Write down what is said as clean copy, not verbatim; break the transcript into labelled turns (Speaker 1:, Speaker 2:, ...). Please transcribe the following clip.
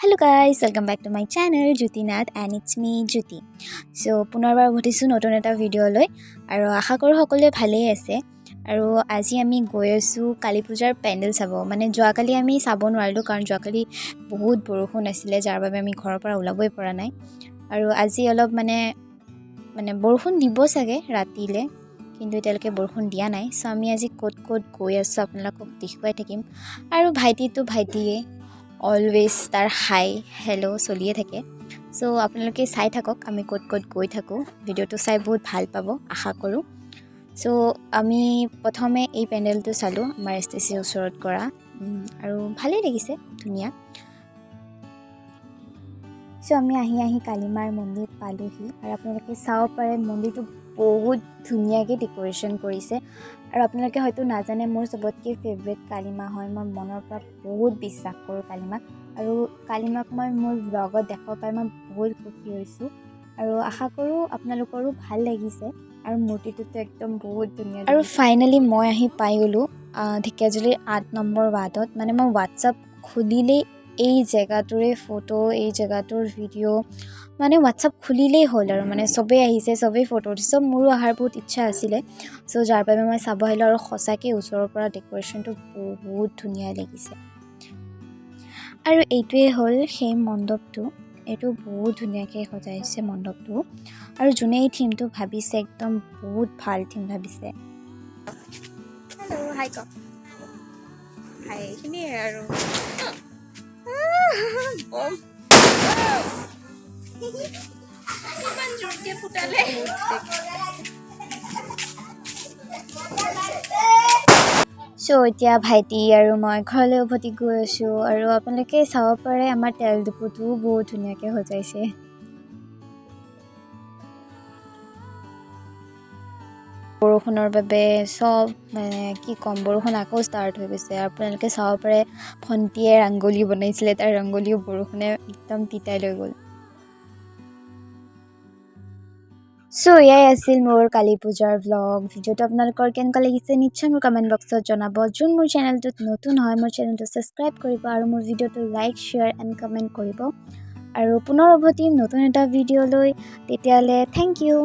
Speaker 1: Hello guys, welcome back to my channel Jyotinath and it's me Jyoti. So পুনৰবাৰ উঠিছো নতুন এটা video লৈ আৰু আশা কৰো সকলোৱে ভালেই আছে আৰু আজি আমি গৈ আছো কালী পূজাৰ পেণ্ডেল চাব মানে যোৱাকালি আমি চাব নোৱাৰিলো কাৰণ যোৱাকালি বহুত বৰষুণ আছিল যাৰ বাবে আমি ঘৰৰ পৰা ওলাবই পৰা নাই আৰু আজি অলপ মানে বৰষুণ দিব চাগে ৰাতিলে কিন্তু এতিয়ালৈকে বৰষুণ দিয়া নাই সো আমি আজি ক'ত গৈ আছো আপোনালোকক দেখুৱাই থাকিম আৰু ভাইটিয়ে অলৱেজ তাৰ হাই হেল্ল' চলিয়ে থাকে সো আপোনালোকে চাই থাকক আমি ক'ত গৈ থাকোঁ ভিডিঅ'টো চাই বহুত ভাল পাব আশা কৰোঁ সো আমি প্ৰথমে এই পেণ্ডেলটো চালোঁ আমাৰ STC ওচৰত কৰা আৰু ভালেই লাগিছে ধুনীয়া সো আমি আহি কালীমাৰ মন্দিৰ পালোহি আৰু আপোনালোকে চাব পাৰে মন্দিৰটো বহুত ধুনীয়াকৈ ডেকোৰেশ্যন কৰিছে আৰু আপোনালোকে হয়তো নাজানে মোৰ সবতকৈ ফেভৰেট কালীমা হয় মই মনৰ পৰা বহুত বিশ্বাস কৰোঁ কালীমাক আৰু কালীমাক মই মোৰ ব্লগত দেখাব পাই মই বহুত সুখী হৈছোঁ আৰু আশা কৰোঁ আপোনালোকৰো ভাল লাগিছে আৰু মূৰ্তিটোতো একদম বহুত ধুনীয়া আৰু ফাইনেলি মই আহি পাই গ'লোঁ ঢেকীয়াজুলিৰ 8 নম্বৰ ৱাৰ্ডত মানে মই হোৱাটছআপ খুলিলেই এই জেগাটোৰে ফটো এই জেগাটোৰ ভিডিঅ' মানে হোৱাটছআপ খুলিলেই হ'ল আৰু মানে চবেই আহিছে চবেই ফটো উঠিছে মোৰো অহাৰ বহুত ইচ্ছা আছিলে সো যাৰ বাবে মই চাব আহিলোঁ আৰু সঁচাকৈ ওচৰৰ পৰা ডেকোৰেশ্যনটো বহুত ধুনীয়া লাগিছে আৰু এইটোৱে হ'ল সেই মণ্ডপটো এইটো বহুত ধুনীয়াকৈ সজাইছে মণ্ডপটো আৰু যোনে এই থিমটো ভাবিছে একদম বহুত ভাল থিম ভাবিছে
Speaker 2: হেল্ল' হাই ক হাই এইখিনিয়ে আৰু ইমান জোৰকৈ ফুটালে
Speaker 1: সো এতিয়া ভাইটি আৰু মই ঘৰলৈ উভতি গৈ আছোঁ আৰু আপোনালোকে চাব পাৰে আমাৰ তেল ডিপুটোও বহুত ধুনীয়াকৈ সজাইছে বৰষুণৰ বাবে চব মানে কি ক'ম বৰষুণ আকৌ ষ্টাৰ্ট হৈ গৈছে আপোনালোকে চাব পাৰে ভণ্টিয়ে ৰংগলী বনাইছিলে তাৰ ৰংগলীও বৰষুণে একদম তিতাই লৈ গ'ল সো এয়াই আছিল মোৰ কালী পূজাৰ ব্লগ ভিডিঅ'টো আপোনালোকৰ কেনেকুৱা লাগিছে নিশ্চয় মোৰ কমেণ্ট বক্সত জনাব যোন মোৰ চেনেলটোত নতুন হয় মোৰ চেনেলটো ছাবস্ক্ৰাইব কৰিব আৰু মোৰ ভিডিঅ'টো লাইক শ্বেয়াৰ এণ্ড কমেণ্ট কৰিব আৰু পুনৰ উভতিম নতুন এটা ভিডিঅ' লৈ তেতিয়াহ'লে থেংক ইউ